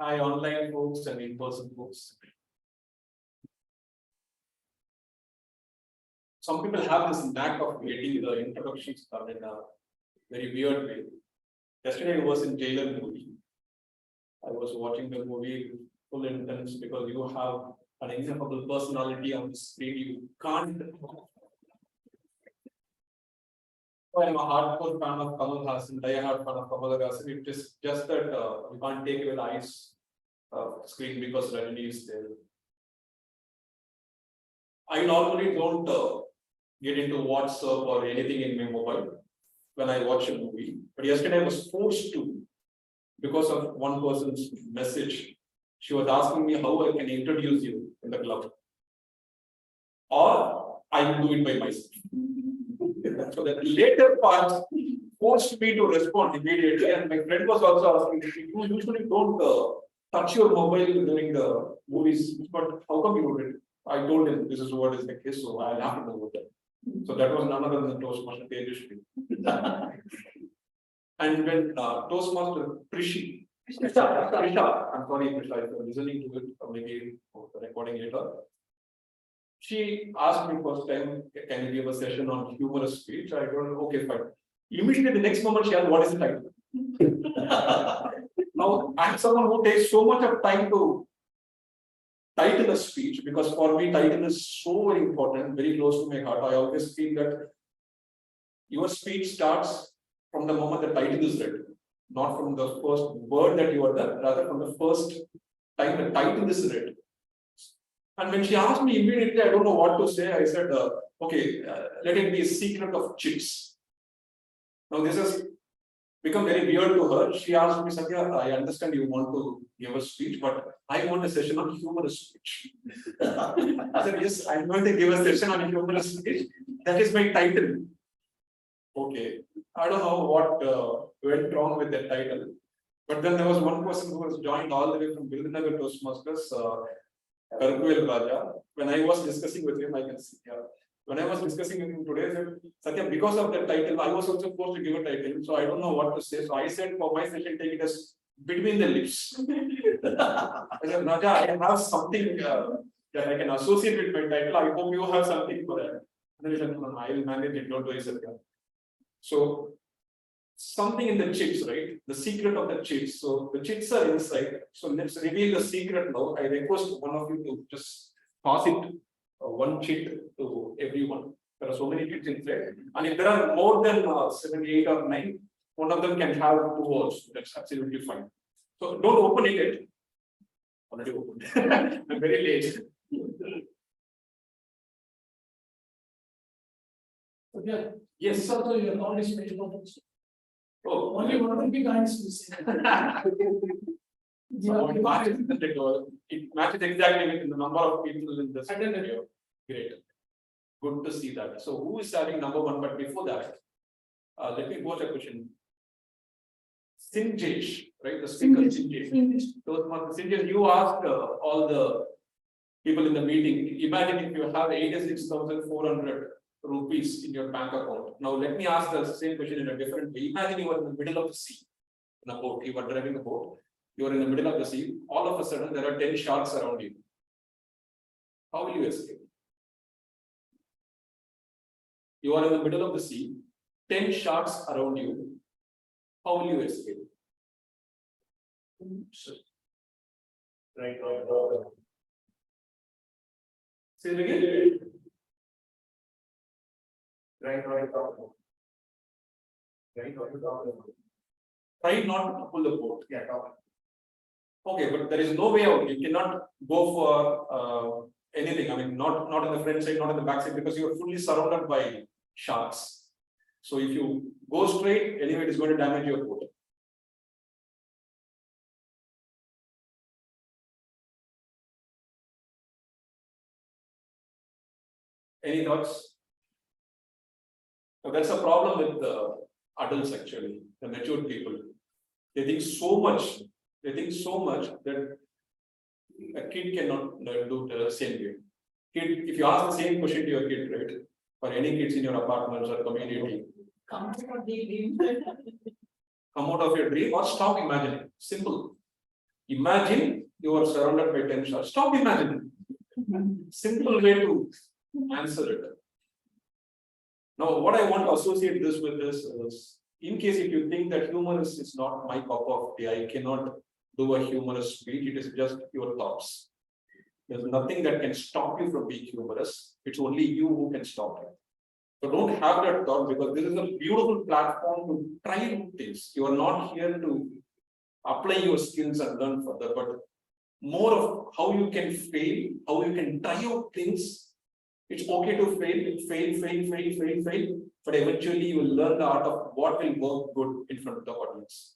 Hi, online folks and in-person folks. Some people have this knack of getting the introductions done in a very weird way. Yesterday I was in Jailer movie. I was watching the movie full intense because you have an ineffable personality on the screen. You can't. I'm a hardcore fan of Kamal Hassan, die-hard fan of Kamal Hassan. It is just that you can't take your eyes screen because Rajini is there. I normally don't get into WhatsApp or anything in my mobile when I watch a movie. But yesterday I was forced to because of one person's message. She was asking me how I can introduce you in the club. Or I will do it by myself. So that later part forced me to respond immediately. And my friend was also asking me, you usually don't touch your mobile during the movies, but how come you did? I told him this is what is the case, so I'll have to know about that. So that was none other than Toastmaster Tejashvi. And when Toastmaster Prisha, I'm sorry, Prisha, if you're listening to it, or maybe the recording later. She asked me first time, can you give a session on humorous speech? I told her, okay, fine. Immediately the next moment she asked, what is the title? Now, I'm someone who takes so much of time to title a speech because for me, title is so very important, very close to my heart. I always feel that your speech starts from the moment the title is read, not from the first word that you are done, rather from the first time the title is read. And when she asked me immediately, I don't know what to say. I said, okay, let it be a secret of Chits. Now, this has become very weird to her. She asked me, Sathya, I understand you want to give a speech, but I want a session on humorous speech. I said, yes, I'm going to give a session on humorous speech. That is my title. Okay. I don't know what went wrong with that title. But then there was one person who was joined all the way from Villanagar Toastmasters, Raja. When I was discussing with him, I can see. When I was discussing with him today, I said, Sathya, because of that title, I was also supposed to give a title, so I don't know what to say. So I said, for my session, take it as between the lips. I said, Raja, I have something that I can associate with my title. I hope you have something for that. And then he said, no, I will manage it, don't worry, Sathya. So, something in the chits, right? The secret of the chits. So, the chits are inside. So, let's reveal the secret now. I request one of you to just pass it. One chit to everyone. There are so many chits inside, and if there are more than 7, 8, or 9, one of them can have 2 words. That's absolutely fine. So don't open it yet. Already opened. I'm very late. Okay. Yes. So you have already speech contest. Oh, only one of the guys will say. It matches exactly with the number of people in this video. Great. Good to see that. So who is having number 1? But before that, let me pose a question. Sinjesh, right? The speaker Sinjesh. Sinjesh, you asked all the people in the meeting. Imagine if you have 86,400 rupees in your bank account. Now let me ask the same question in a different way. Imagine you are in the middle of the sea, in a boat. You are driving a boat. You are in the middle of the sea. All of a sudden, there are 10 sharks around you. How will you escape? You are in the middle of the sea, 10 sharks around you. How will you escape? Right. Say it again. Right. Try not to pull the boat. Yeah, okay, but there is no way out. You cannot go for anything. I mean, not on the front side, not on the back side, because you are fully surrounded by sharks. So if you go straight, anyway, it is going to damage your boat. Any thoughts? So that's a problem with the adults, actually, the mature people. They think so much. They think so much that a kid cannot do the same way. Kid, if you ask the same question to your kid, right? For any kids in your apartments or community, come out of your dream or stop imagining. Simple. Imagine you are surrounded by 10 stars. Stop imagining. Simple way to answer it. Now, what I want to associate this with is, in case if you think that humorous is not my cup of tea, I cannot do a humorous speech, it is just your thoughts. There's nothing that can stop you from being humorous. It's only you who can stop it. So don't have that thought, because this is a beautiful platform to try new things. You are not here to apply your skills and learn further, but more of how you can fail, how you can try out things. It's okay to fail, but eventually you will learn the art of what will work good in front of the audience.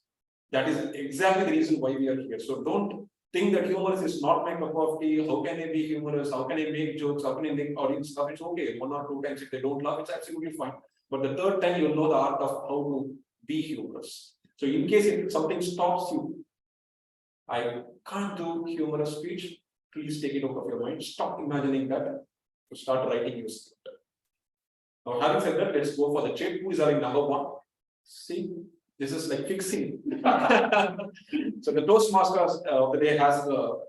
That is exactly the reason why we are here. So don't think that humorous is not my cup of tea. How can I be humorous? How can I make jokes? How can I make audience laugh? It's okay. 1 or 2 times if they don't laugh, it's absolutely fine. But the third time you'll know the art of how to be humorous. So in case if something stops you, I can't do humorous speech, please take it out of your mind. Stop imagining that. To start writing your script. Now, having said that, let's go for the chit. Who is having number 1? See, this is like fixing. So the Toastmasters of the day has the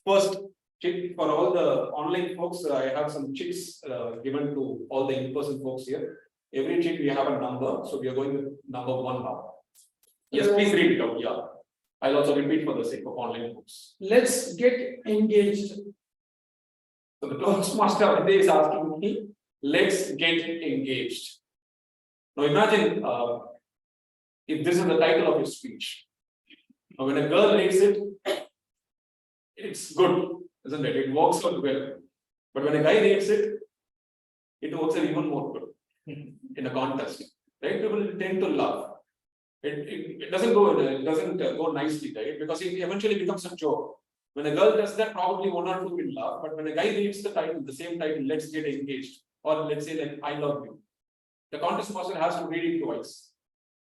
first chit for all the online folks. I have some chits given to all the in-person folks here. Every chit we have a number, so we are going with number 1 now. Yes, please read it out. Yeah, I'll also repeat for the sake of online folks. Let's get engaged. So the Toastmaster of the day is asking me, let's get engaged. Now imagine if this is the title of your speech. Now when a girl reads it, it's good, isn't it? It works out well. But when a guy reads it, it works out even more good in a contest. Right? People tend to laugh. It doesn't go nicely, right? Because it eventually becomes a joke. When a girl does that, probably 1 or 2 will laugh. But when a guy reads the title, the same title, let's get engaged, or let's say like I love you, the contest master has to read it twice.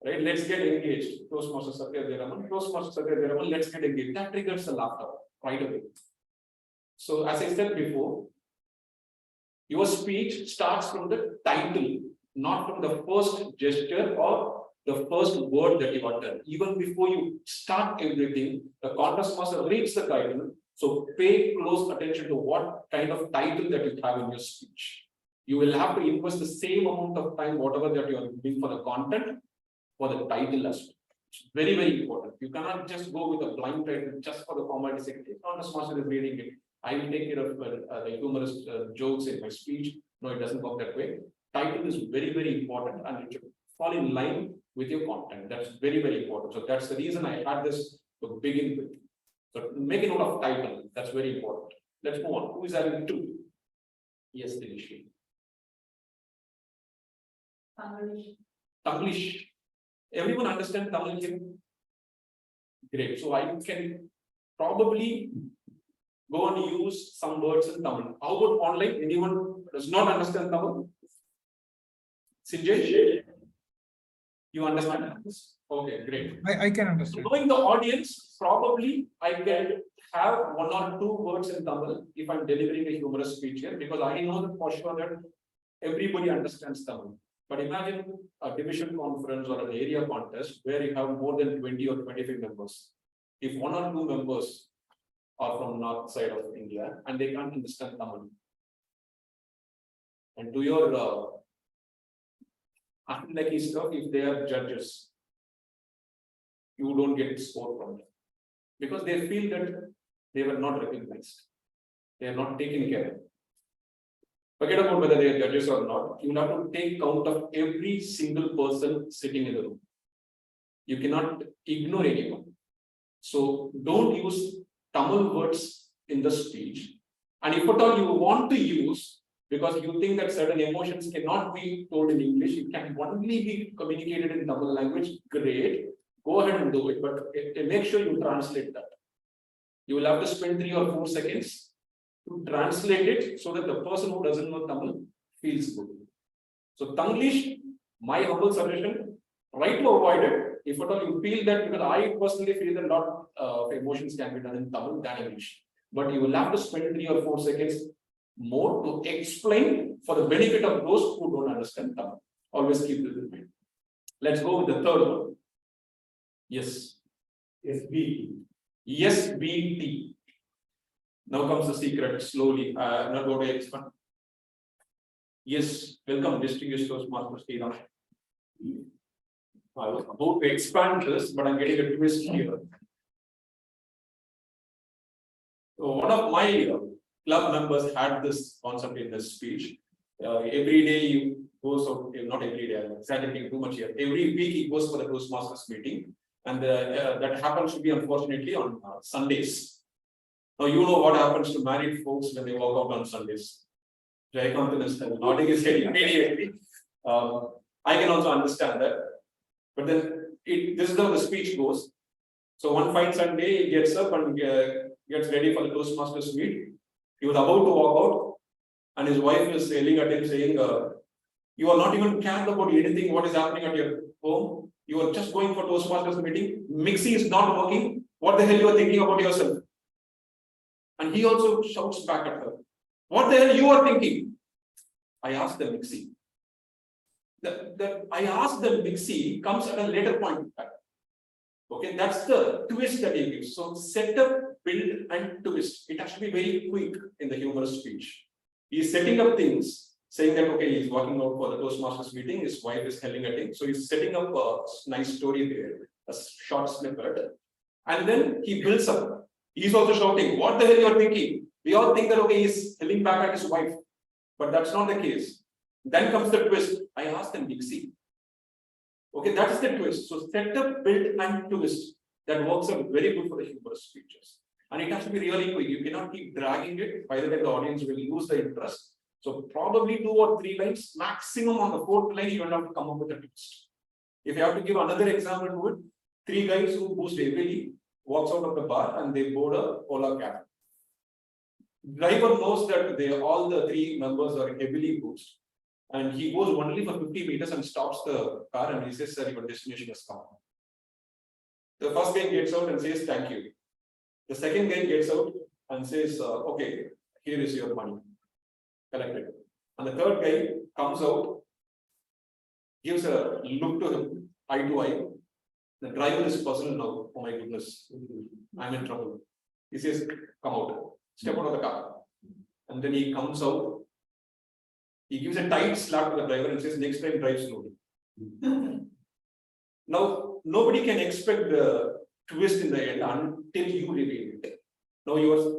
Right? Let's get engaged. Toastmaster Sathya Jayaraman, Toastmaster Sathya Jayaraman, let's get engaged. That triggers the laughter right away. So as I said before, your speech starts from the title, not from the first gesture or the first word that you utter. Even before you start everything, the contest master reads the title. So pay close attention to what kind of title that you have in your speech. You will have to invest the same amount of time, whatever that you are doing for the content, for the title as well. It's very, very important. You cannot just go with a blind title just for the formality sake. The contest master is reading it. I will take care of the humorous jokes in my speech. No, it doesn't work that way. Title is very, very important, and it should fall in line with your content. That's very, very important. So that's the reason I had this to begin with. So make a note of title. That's very important. Let's move on. Who is having 2? Yes, Dinesh. Tanglish. Everyone understand Tamil here? Great. So I can probably go and use some words in Tamil. How about online? Anyone does not understand Tamil? Sinjay? You understand? Okay, great. I can understand. Knowing the audience, probably I can have 1 or 2 words in Tamil if I'm delivering a humorous speech here, because I know that for sure that everybody understands Tamil. But imagine a division conference or an area contest where you have more than 20 or 25 members. If 1 or 2 members are from north side of India and they can't understand Tamil, and to your unlucky stuff, if they are judges, you don't get score from them because they feel that they were not recognized, they are not taken care of. Forget about whether they are judges or not. You have to take count of every single person sitting in the room. You cannot ignore anyone. So don't use Tamil words in the speech. And if at all you want to use, because you think that certain emotions cannot be told in English, it can only be communicated in Tamil language, great. Go ahead and do it, but make sure you translate that. You will have to spend 3 or 4 seconds to translate it so that the person who doesn't know Tamil feels good. So Tanglish, my humble suggestion, try to avoid it. If at all you feel that, because I personally feel that a lot of emotions can be done in Tamil than English. But you will have to spend 3 or 4 seconds more to explain for the benefit of those who don't understand Tamil. Always keep this in mind. Let's go with the third one. Yes. SB. SBT. Now comes the secret slowly. I'm not going to expand. Yes, welcome, distinguished Toastmasters Sriram. I was about to expand this, but I'm getting a twist here. So one of my club members had this concept in this speech. Every day he goes out, not every day, I'm exaggerating too much here. Every week he goes for the Toastmasters meeting, and that happens to be unfortunately on Sundays. Now you know what happens to married folks when they walk out on Sundays. Jayakanthan is nodding his head immediately. I can also understand that. But then this is how the speech goes. So one fine Sunday he gets up and gets ready for the Toastmasters meet. He was about to walk out, and his wife is yelling at him saying, you are not even cared about anything what is happening at your home. You are just going for Toastmasters meeting. Mixie is not working. What the hell you are thinking about yourself? And he also shouts back at her. What the hell you are thinking? I asked the Mixie. I asked the Mixie comes at a later point in time. Okay, that's the twist that he gives. So setup, build, and twist. It has to be very quick in the humorous speech. He's setting up things, saying that okay, he's walking out for the Toastmasters meeting, his wife is yelling at him. So he's setting up a nice story there, a short snippet. And then he builds up. He's also shouting, what the hell you're thinking? We all think that okay, he's yelling back at his wife. But that's not the case. Then comes the twist. I asked them, Dixie. Okay, that's the twist. So setup, build, and twist. That works out very good for the humorous speeches. And it has to be really quick. You cannot keep dragging it. By the way, the audience will lose the interest. So probably 2 or 3 lines, maximum on the 4th line, you don't have to come up with a twist. If you have to give another example to it, 3 guys who boost heavily, walks out of the bar and they board a Ola cab. Driver knows that all the 3 members are heavily boosted. And he goes only for 50 meters and stops the car and he says, sir, your destination has come. The first guy gets out and says, thank you. The second guy gets out and says, okay, here is your money. Collected. And the third guy comes out, gives a look to him, eye to eye. The driver is puzzled now. Oh my goodness, I'm in trouble. He says, come out, step out of the car. And then he comes out. He gives a tight slap to the driver and says, next time drive slowly. Now, nobody can expect the twist in the end until you reveal it. Now you are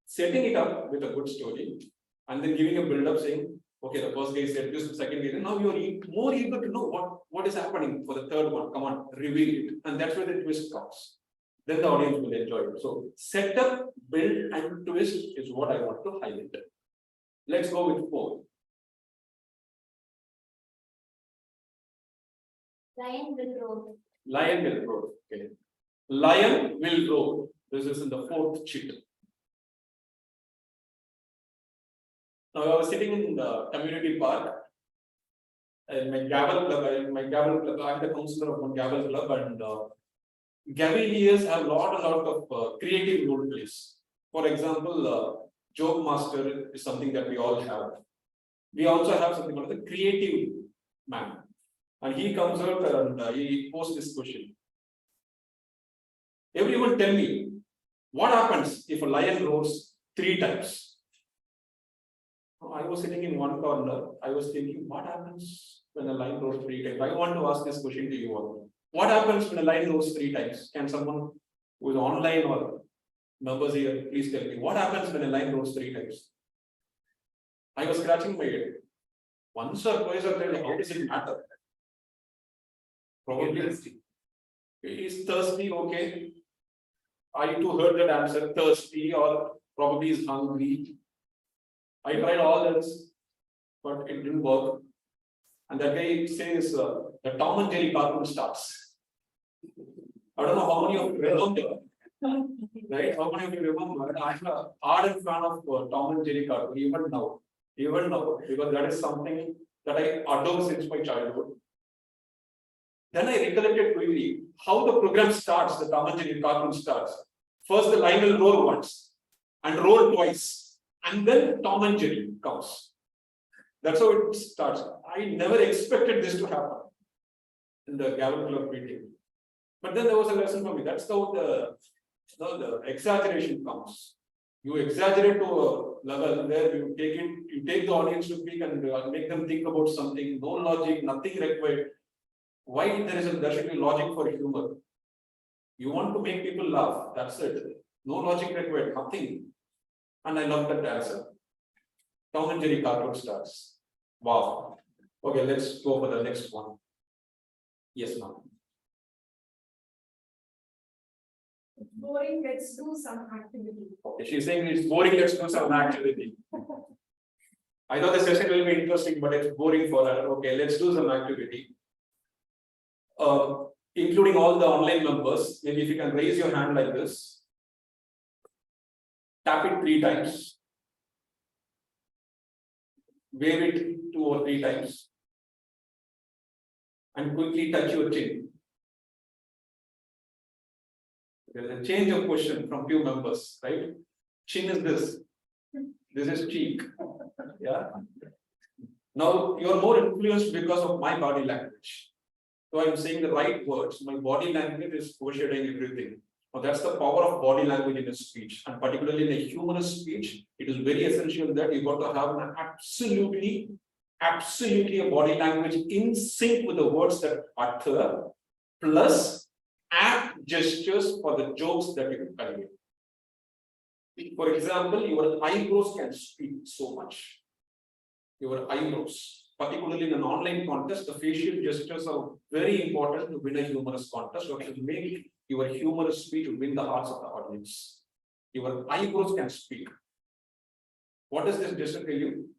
setting it up with a good story and then giving a build-up saying, okay, the first guy said this, the second guy, now you are more eager to know what is happening for the third one. Come on, reveal it. And that's where the twist comes. Then the audience will enjoy it. So setup, build, and twist is what I want to highlight. Let's go with 4. Lion will roar. Lion will roar. Okay. Lion will roar. This is in the 4th chit. Now I was sitting in the community park in my Gavel club. I'm the counselor of one Gavel club, and Gaveliers have a lot of creative role plays. For example, joke master is something that we all have. We also have something called the creative man. And he comes out and he posts this question. Everyone tell me, what happens if a lion roars 3 times? I was sitting in one corner. I was thinking, what happens when a lion roars 3 times? I want to ask this question to you all. What happens when a lion roars 3 times? Can someone who is online or members here, please tell me, what happens when a lion roars 3 times? I was scratching my head. Once or twice or 3, how does it matter? Probably is thirsty, okay. I too heard that answer, thirsty, or probably is hungry. I tried all else, but it didn't work. And that guy says the Tom and Jerry cartoon starts. I don't know how many of you remember, right? How many of you remember? I'm a ardent fan of Tom and Jerry cartoon, even now, because that is something that I adore since my childhood. Then I recollected quickly how the program starts, the Tom and Jerry cartoon starts. First, the lion will roar once and roar twice, and then Tom and Jerry comes. That's how it starts. I never expected this to happen in the Gavel Club meeting. But then there was a lesson for me. That's how the So the exaggeration comes. You exaggerate to a level where you take the audience to speak and make them think about something, no logic, nothing required. Why there should be logic for humor? You want to make people laugh, that's it. No logic required, nothing. And I love that answer. Tom and Jerry cartoon stars. Wow. Okay, let's go for the next one. Yes, ma'am. Boring, let's do some activity. Okay, she's saying it's boring, let's do some activity. I thought the session will be interesting, but it's boring for her. Okay, let's do some activity. Including all the online members, maybe if you can raise your hand like this, tap it 3 times, wave it 2 or 3 times, and quickly touch your chin. There is a change of question from few members, right? Chin is this is cheek. Yeah. Now you are more influenced because of my body language. So I'm saying the right words. My body language is foreshadowing everything. Now that's the power of body language in a speech, and particularly in a humorous speech, it is very essential that you got to have an absolutely a body language in sync with the words that utter, plus act gestures for the jokes that you convey. For example, your eyebrows can speak so much. Your eyebrows, particularly in an online contest, the facial gestures are very important to win a humorous contest or to make your humorous speech win the hearts of the audience. Your eyebrows can speak. What does this gesture tell you?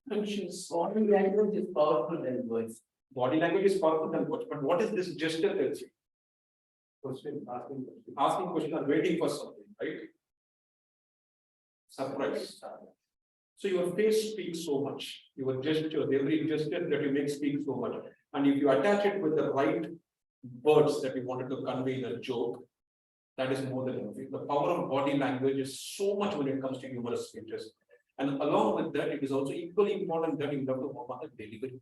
Body language is powerful than words. Body language is powerful than words, but what is this gesture tells you? Asking question or waiting for something, right? Surprise. So your face speaks so much. Your gestures, every gesture that you make speaks so much. And if you attach it with the right words that you wanted to convey in a joke, that is more than enough. The power of body language is so much when it comes to humorous speeches. And along with that, it is also equally important that you have to work on the delivery.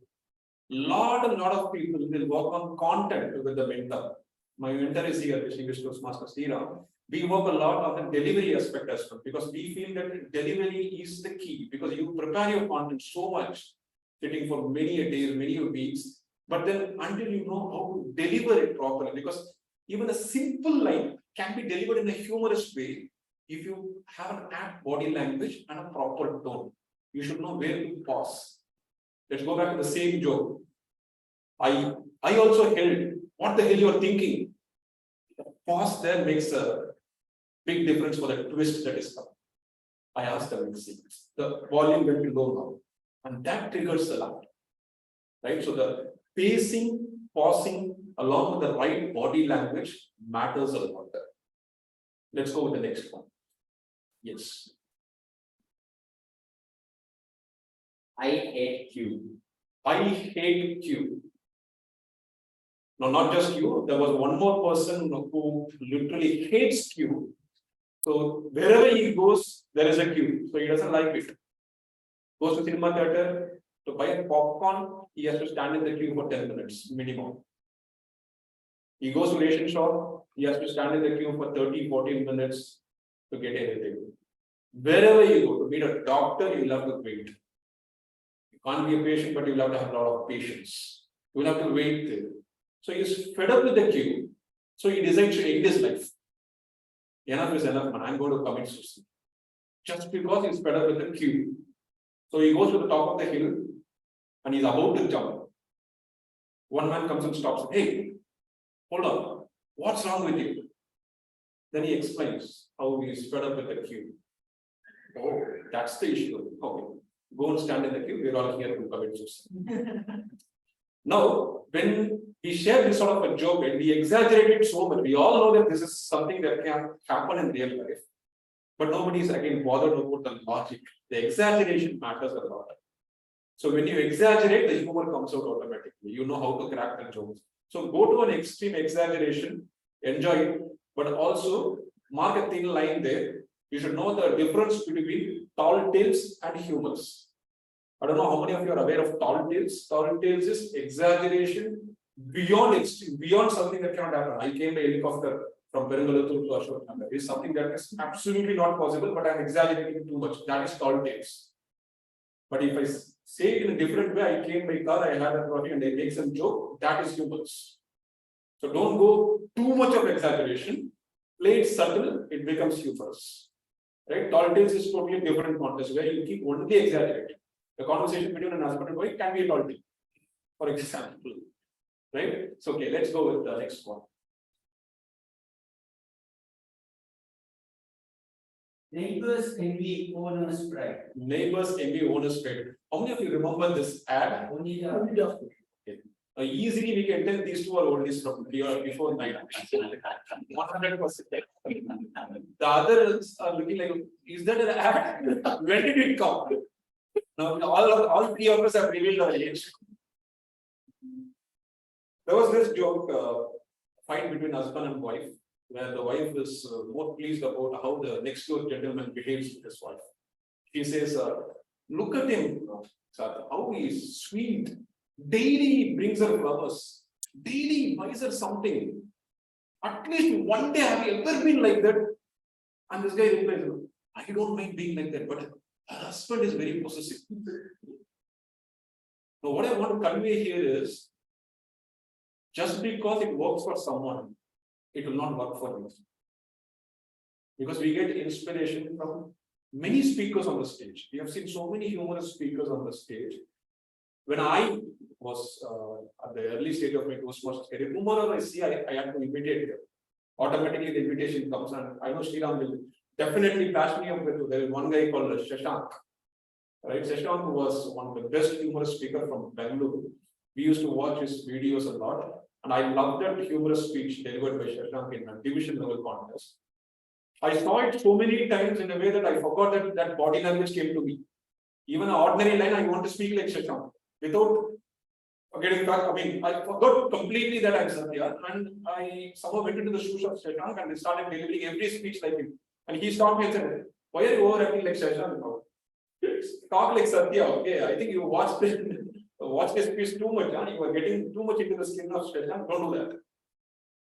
A lot of people will work on content with the mentor. My mentor is here, Distinguished Toastmasters Club. We work a lot on the delivery aspect as well, because we feel that delivery is the key, because you prepare your content so much, sitting for many a days, many a weeks, but then until you know how to deliver it properly, because even a simple line can be delivered in a humorous way if you have an apt body language and a proper tone. You should know where to pause. Let's go back to the same joke. I also held. What the hell you are thinking? The pause there makes a big difference for the twist that is coming. I asked the mixing. The volume went low now, and that triggers the laugh. Right? So the pacing, pausing along with the right body language matters a lot there. Let's go with the next one. Yes. I hate you. I hate you. No, not just you. There was one more person who literally hates you. So wherever he goes, there is a queue. So he doesn't like it. Goes to cinema theater to buy a popcorn, he has to stand in the queue for 10 minutes minimum. He goes to ration shop, he has to stand in the queue for 30-40 minutes to get anything. Wherever you go, to meet a doctor, you'll have to wait. You can't be a patient, but you'll have to have a lot of patience. You'll have to wait there. So he's fed up with the queue. So he decides to end his life. Enough is enough, man. I'm going to commit suicide. Just because he's fed up with the queue. So he goes to the top of the hill and he's about to jump. One man comes and stops him. Hey, hold on. What's wrong with you? Then he explains how he's fed up with the queue. Oh, that's the issue. Okay. Go and stand in the queue. We're all here to commit suicide. Now, when he shared this sort of a joke and he exaggerated so much, we all know that this is something that can happen in real life. But nobody is again bothered about the logic. The exaggeration matters a lot. So when you exaggerate, the humor comes out automatically. You know how to crack the jokes. So go to an extreme exaggeration, enjoy it, but also mark a thin line there. You should know the difference between tall tales and humors. I don't know how many of you are aware of tall tales. Tall tales is exaggeration beyond something that cannot happen. I came by helicopter from Perangalattur to Ashok. It is something that is absolutely not possible, but I'm exaggerating too much. That is tall tales. But if I say it in a different way, I came by car, I had a project and I make some joke, that is humorous. So don't go too much of exaggeration. Play it subtle, it becomes humorous. Right? Tall tales is totally different contest where you keep only exaggerating. The conversation between an husband and wife can be a tall tale, for example. Right? So okay, let's go with the next one. Neighbors envy, owners pride. Neighbors envy, owners pride. How many of you remember this ad? Only the Easily we can tell these two are oldies from before 9. 100%. The others are looking like, is that an ad? When did it come? Now all three of us have revealed our age. There was this joke, fight between husband and wife, where the wife is more pleased about how the next door gentleman behaves with his wife. She says, look at him, Sathya, how he is sweet. Daily he brings her flowers. Daily he buys her something. At least one day have you ever been like that? And this guy replies, I don't mind being like that, but her husband is very possessive. Now what I want to convey here is, just because it works for someone, it will not work for you. Because we get inspiration from many speakers on the stage. We have seen so many humorous speakers on the stage. When I was at the early stage of my Toastmasters career, whomever I see, I have to imitate them. Automatically the invitation comes, and I know Sriram will definitely patch me up with. There is one guy called Shashank. Right? Shashank was one of the best humorous speakers from Bangalore. We used to watch his videos a lot. And I loved that humorous speech delivered by Shashank in a division level contest. I saw it so many times in a way that I forgot that body language came to me. Even an ordinary line, I want to speak like Shashank. Without getting back, I forgot completely that I'm Sathya, and I somehow went into the shoes of Shashank and I started delivering every speech like him. And he stopped me and said, why are you overacting like Shashank now? Talk like Sathya, okay? I think you watched this speech too much, huh? You are getting too much into the skin of Shashank, don't do that.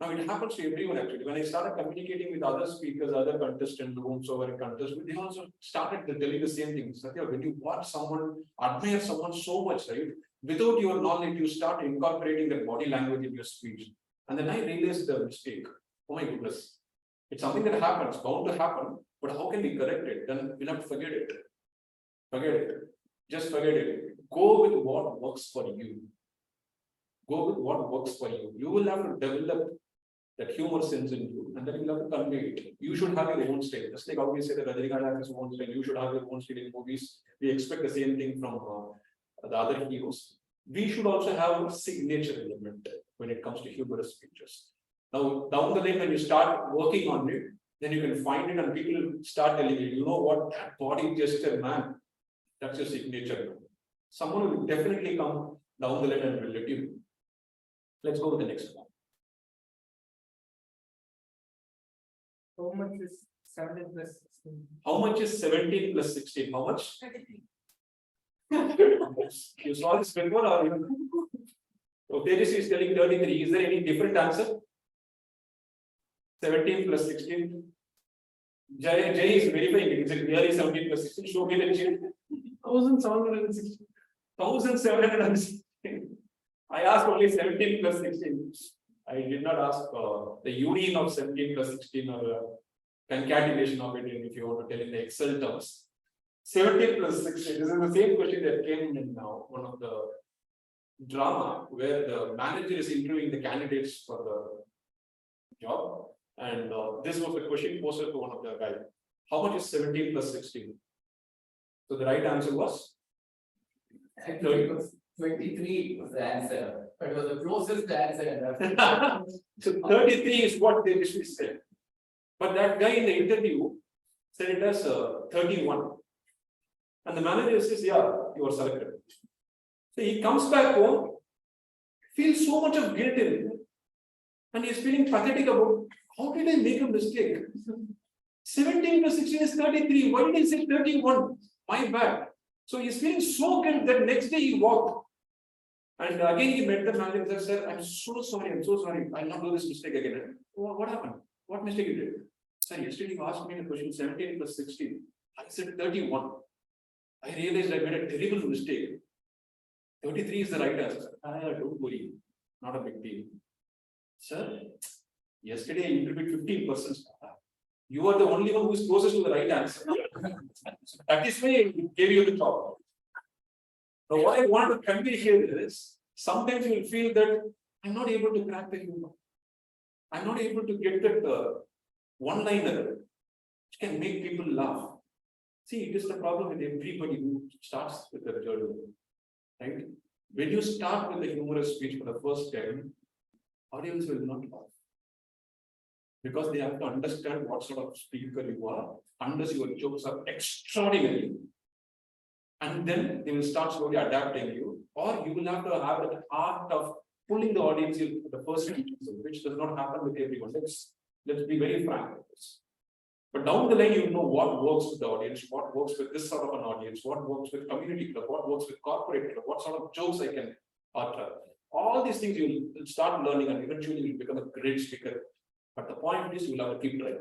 Now it happens to everyone actually. When I started communicating with other speakers, other contestants, whomsoever contest, they also started telling the same thing. Sathya, when you watch someone, admire someone so much, right? Without your knowledge, you start incorporating the body language in your speech. And then I realized the mistake. Oh my goodness. It's something that happens, bound to happen, but how can we correct it? Then we'll have to forget it. Forget it. Just forget it. Go with what works for you. Go with what works for you. You will have to develop that humor sense in you, and then you'll have to convey it. You should have your own style. Just like how we say that Rajinikanth has his own style, you should have your own style in movies. We expect the same thing from the other heroes. We should also have a signature element when it comes to humorous speeches. Now, down the line, when you start working on it, then you can find it and people start telling you, you know what, that body gesture, man, that's your signature. Someone will definitely come down the line and will let you know. Let's go to the next one. How much is 17 plus 16? How much is 17 plus 16? How much? 33. You saw this before or you? So Tejasvi is telling 33. Is there any different answer? 17 plus 16. Jay is verifying it. Is it really 17 plus 16? Show me the change. 1716. 1716. I asked only 17 plus 16. I did not ask the union of 17 plus 16 or concatenation of it, if you want to tell in the Excel terms. 17 plus 16. This is the same question that came in now, one of the drama where the manager is interviewing the candidates for the job. And this was the question posted to one of the guys. How much is 17 plus 16? So the right answer was? Actually, it was 23 was the answer, but it was the closest answer. So 33 is what they usually said. But that guy in the interview said it as 31. And the manager says, yeah, you are selected. So he comes back home, feels so much of guilt in him, and he's feeling pathetic about how did I make a mistake? 17 plus 16 is 33. Why did he say 31? My bad. So he's feeling so guilt that next day he walked And again, he met the manager and said, sir, I'm so sorry, I'll not do this mistake again. What happened? What mistake you did? Sir, yesterday you asked me a question 17 plus 16. I said 31. I realized I made a terrible mistake. 33 is the right answer. Don't worry, not a big deal. Sir, yesterday I interviewed 15%. You are the only one who is closest to the right answer. That is why I gave you the job. Now, what I want to convey here is sometimes you will feel that I'm not able to crack the humor. I'm not able to get that one-liner which can make people laugh. See, it is the problem with everybody who starts with the journey. Right? When you start with a humorous speech for the first time, audience will not laugh. Because they have to understand what sort of speaker you are, unless your jokes are extraordinary. And then they will start slowly adapting you, or you will have to have that art of pulling the audience in the first time, which does not happen with everyone. Let's be very frank with this. But down the line, you know what works with the audience, what works with this sort of an audience, what works with community club, what works with corporate club, what sort of jokes I can utter. All these things you will start learning, and eventually you will become a great speaker. But the point is, you will have to keep trying.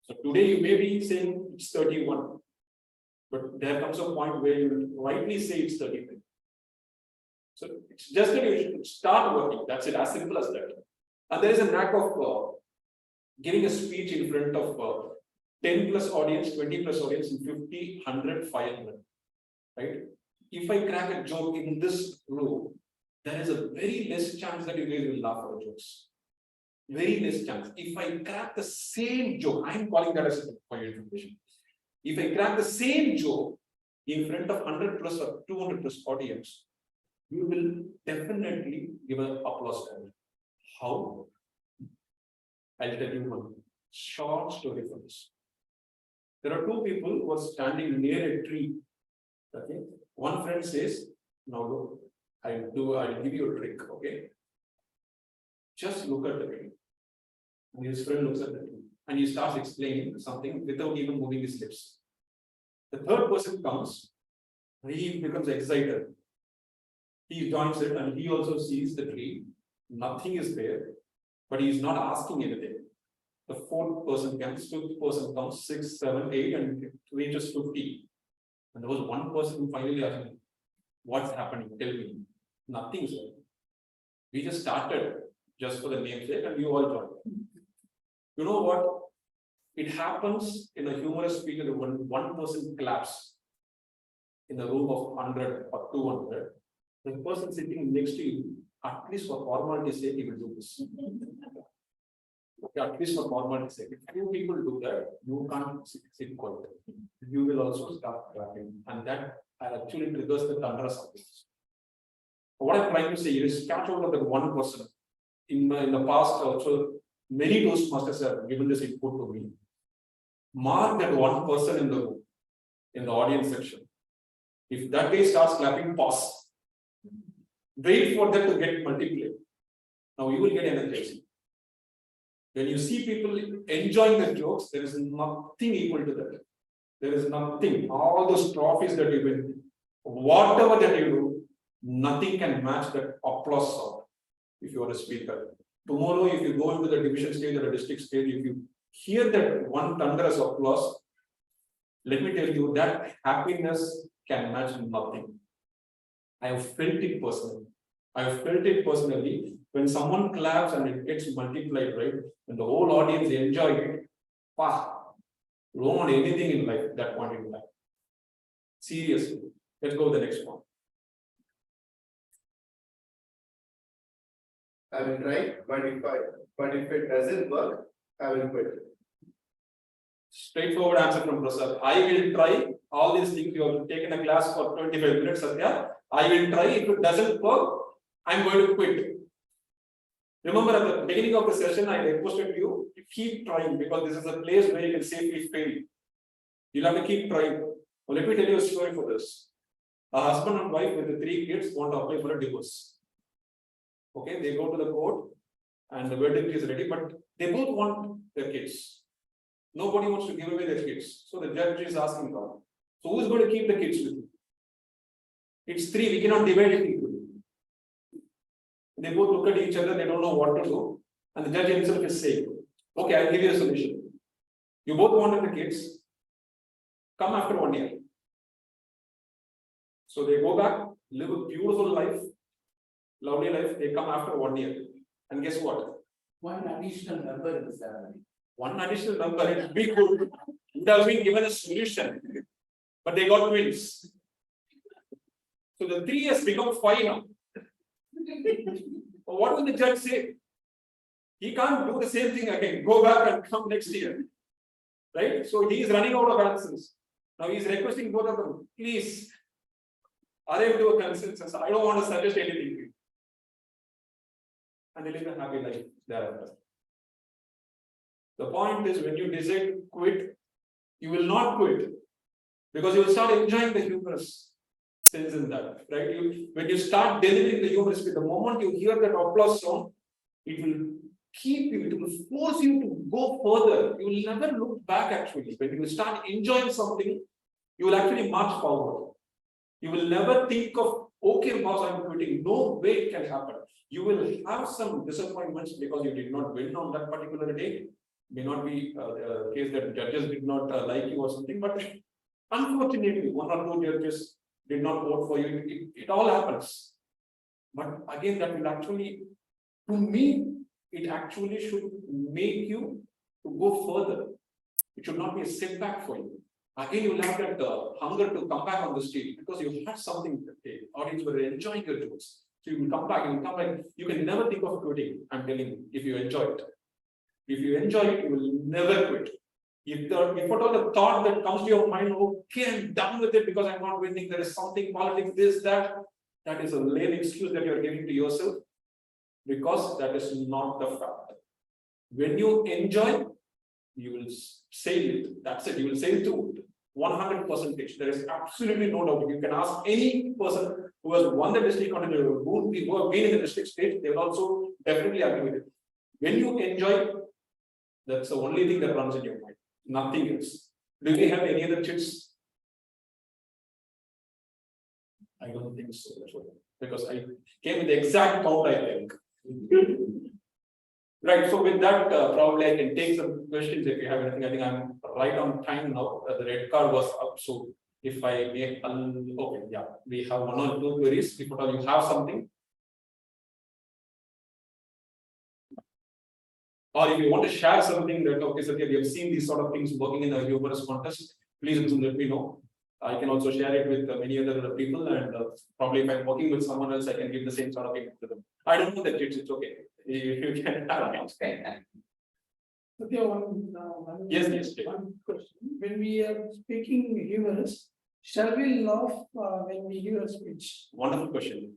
So today you may be saying it's 31, but there comes a point where you will rightly say it's 33. So it's just that you should start working. That's it, as simple as that. And there is a knack of giving a speech in front of 10 plus audience, 20 plus audience, in 50, 100, 500. Right? If I crack a joke in this room, there is a very less chance that you guys will laugh at the jokes. Very less chance. If I crack the same joke, I'm calling that as for your information. If I crack the same joke in front of 100 plus or 200 plus audience, you will definitely give an applause to it. How? I'll tell you one short story for this. There are two people who are standing near a tree. Okay. One friend says, now look, I'll give you a trick, okay? Just look at the tree. And his friend looks at the tree and he starts explaining something without even moving his lips. The third person comes, he becomes excited. He joins it and he also sees the tree. Nothing is there, but he is not asking anything. The fourth person comes, fifth person comes, 6, 7, 8, and it reaches 50. And there was one person who finally asked me, what's happening? Tell me. Nothing, sir. We just started just for the namesake and you all joined. You know what? It happens in a humorous speech when one person claps in a room of 100 or 200. The person sitting next to you, at least for formality's sake, he will do this. Okay, at least for formality's sake. If few people do that, you can't sit quiet. You will also start clapping, and that actually triggers the thunderous of this. What I'm trying to say is, catch out of that one person. In the past, also many Toastmasters have given this input to me. Mark that one person in the room, in the audience section. If that guy starts clapping, pause. Wait for that to get multiplied. Now you will get energized. When you see people enjoying the jokes, there is nothing equal to that. There is nothing. All those trophies that you win, whatever that you do, nothing can match that applause sound if you are a speaker. Tomorrow, if you go into the division stage or a district stage, if you hear that one thunderous applause, let me tell you that happiness can match nothing. I have felt it personally. I have felt it personally when someone claps and it gets multiplied, right? When the whole audience enjoy it, you don't want anything in life at that point in time. Seriously. Let's go to the next one. I will try, but if it doesn't work, I will quit. Straightforward answer from Prasad. I will try all these things. You have taken a class for 25 minutes, Sathya. I will try. If it doesn't work, I'm going to quit. Remember at the beginning of the session, I requested you to keep trying because this is a place where you can safely fail. You'll have to keep trying. Well, let me tell you a story for this. A husband and wife with the 3 kids want to apply for a divorce. Okay, they go to the court and the verdict is ready, but they both want their kids. Nobody wants to give away their kids. So the judge is asking God, so who's going to keep the kids with you? It's 3, we cannot divide it equally. They both look at each other, they don't know what to do, and the judge himself is saying, okay, I'll give you a solution. You both wanted the kids, come after 1 year. So they go back, live a beautiful life, lovely life, they come after 1 year. And guess what? One additional number in the family. One additional number, it would be good. Would have been given a solution. But they got twins. So the 3 years become 5 now. What will the judge say? He can't do the same thing again, go back and come next year. Right? So he is running out of answers. Now he is requesting both of them, please arrive to a consensus. I don't want to suggest anything. And they live a happy life thereafter. The point is, when you decide to quit, you will not quit because you will start enjoying the humorous sense in that, right? When you start delivering the humorous, the moment you hear that applause sound, it will keep you, it will force you to go further. You will never look back actually. When you start enjoying something, you will actually march forward. You will never think of, okay, boss, I'm quitting. No way it can happen. You will have some disappointments because you did not win on that particular day. May not be the case that judges did not like you or something, but unfortunately, 1 or 2 judges did not vote for you. It all happens. But again, that will actually, to me, it actually should make you to go further. It should not be a setback for you. Again, you will have that hunger to come back on the stage because you had something to take. Audience were enjoying your jokes. So you will come back, you can never think of quitting, I'm telling you, if you enjoy it. If you enjoy it, you will never quit. If at all the thought that comes to your mind, okay, I'm done with it because I'm not winning, there is something, politics, this, that is a lame excuse that you're giving to yourself because that is not the fact. When you enjoy, you will sail it. That's it, you will sail through it. 100%. There is absolutely no doubt. You can ask any person who has won the district contest, who have been in the district stage, they will also definitely agree with it. When you enjoy, that's the only thing that runs in your mind, nothing else. Do we have any other chits? I don't think so, because I came with the exact count, I think. Right, so with that, probably I can take some questions if you have anything. I think I'm right on time now. The red card was up, so if I may, okay, yeah, we have 1 or 2 queries. If at all you have something, or if you want to share something that, okay, Sathya, we have seen these sort of things working in a humorous contest, please do let me know. I can also share it with many other people, and probably if I'm working with someone else, I can give the same sort of thing to them. I don't know that it's okay. You can have it. Yes. One question. When we are speaking humorous, shall we laugh when we hear a speech? Wonderful question.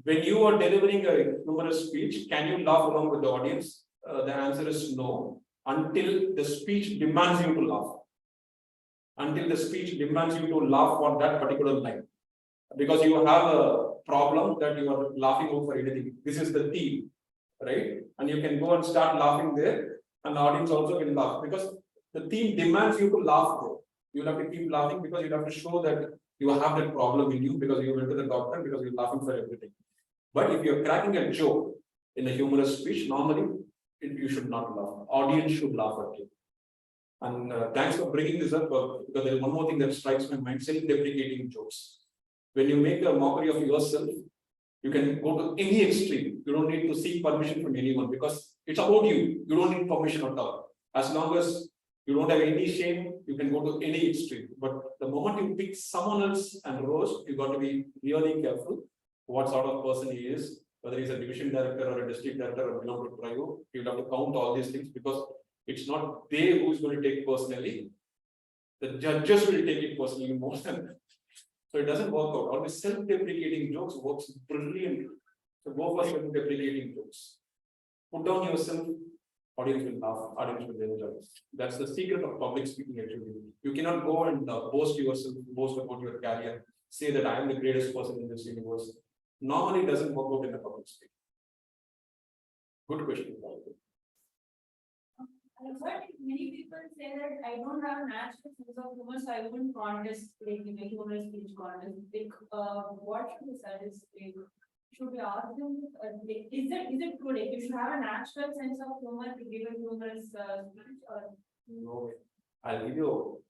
When you are delivering a humorous speech, can you laugh along with the audience? The answer is no, until the speech demands you to laugh. Until the speech demands you to laugh on that particular line. Because you have a problem that you are laughing over anything. This is the theme, right? And you can go and start laughing there, and the audience also can laugh because the theme demands you to laugh, bro. You'll have to keep laughing because you have to show that you have that problem in you because you went to the doctor because you're laughing for everything. But if you're cracking a joke in a humorous speech, normally you should not laugh. Audience should laugh at you. And thanks for bringing this up because there is one more thing that strikes my mind: self-deprecating jokes. When you make a mockery of yourself, you can go to any extreme. You don't need to seek permission from anyone because it's about you. You don't need permission at all. As long as you don't have any shame, you can go to any extreme. But the moment you pick someone else and roast, you got to be really careful what sort of person he is, whether he's a division director or a district director or belong to Trio. You'll have to count all these things because it's not they who's going to take personally. The judges will take it personally more than. So it doesn't work out. All these self-deprecating jokes works brilliantly. So go for self-deprecating jokes. Put down yourself, audience will laugh, audience will enjoy. That's the secret of public speaking actually. You cannot go and boast yourself, boast about your career, say that I am the greatest person in this universe. Normally it doesn't work out in the public speaking. Good question. I But many people say that I don't have a natural sense of humor, so I wouldn't contest like in a humorous speech contest. Like, what should we suggest? Like, should we ask them? Like, is it true? Like, you should have a natural sense of humor to give a humorous speech, or No, I'll give you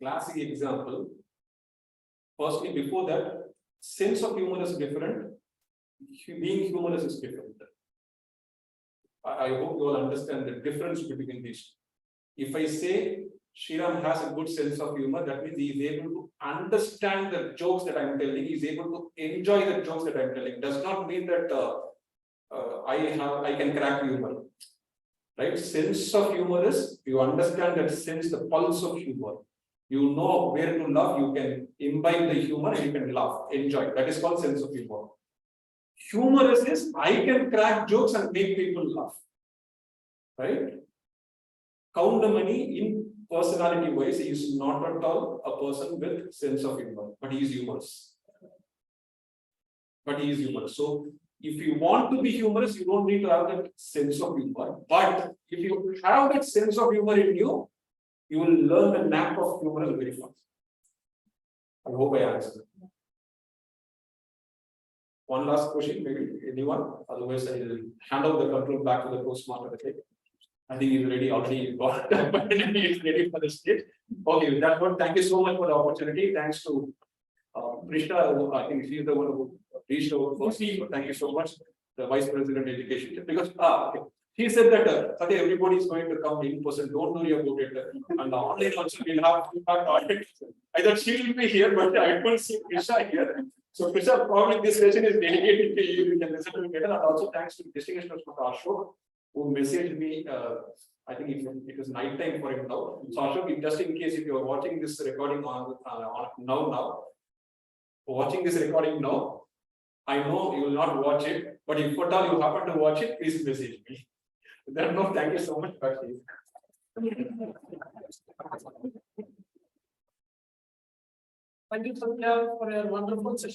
a classic example. Firstly, before that, sense of humor is different. Being humorous is different. I hope you all understand the difference between these. If I say Shriram has a good sense of humor, that means he is able to understand the jokes that I'm telling. He is able to enjoy the jokes that I'm telling. Does not mean that I can crack humor. Right? Sense of humor is you understand that sense, the pulse of humor. You know where to laugh. You can imbibe the humor and you can laugh, enjoy. That is called sense of humor. Humorous is I can crack jokes and make people laugh. Right? Count the money in personality wise, he is not at all a person with sense of humor, but he is humorous. So if you want to be humorous, you don't need to have that sense of humor. But if you have that sense of humor in you, you will learn the knack of humor very fast. I hope I answered. One last question, maybe anyone? Otherwise, I will hand over the control back to the Toastmaster. I think he's ready already. He's ready for the stage. Okay, with that one, thank you so much for the opportunity. Thanks to Prishna, I think she's the one who reached out first. So thank you so much, the Vice President Education. Because okay. He said that everybody is going to come in person. Don't worry about it. And online also we'll have audit. I thought she will be here, but I don't see Prishna here. So Prishna, probably this session is dedicated to you. You can listen to it. And also thanks to distinguished from Ashok, who messaged me. I think it is night time for him now. So Ashok, just in case if you are watching this recording on watching this recording now, I know you will not watch it, but if at all you happen to watch it, please message me. Then no, thank you so much. Thank you, Sathya, for your wonderful session.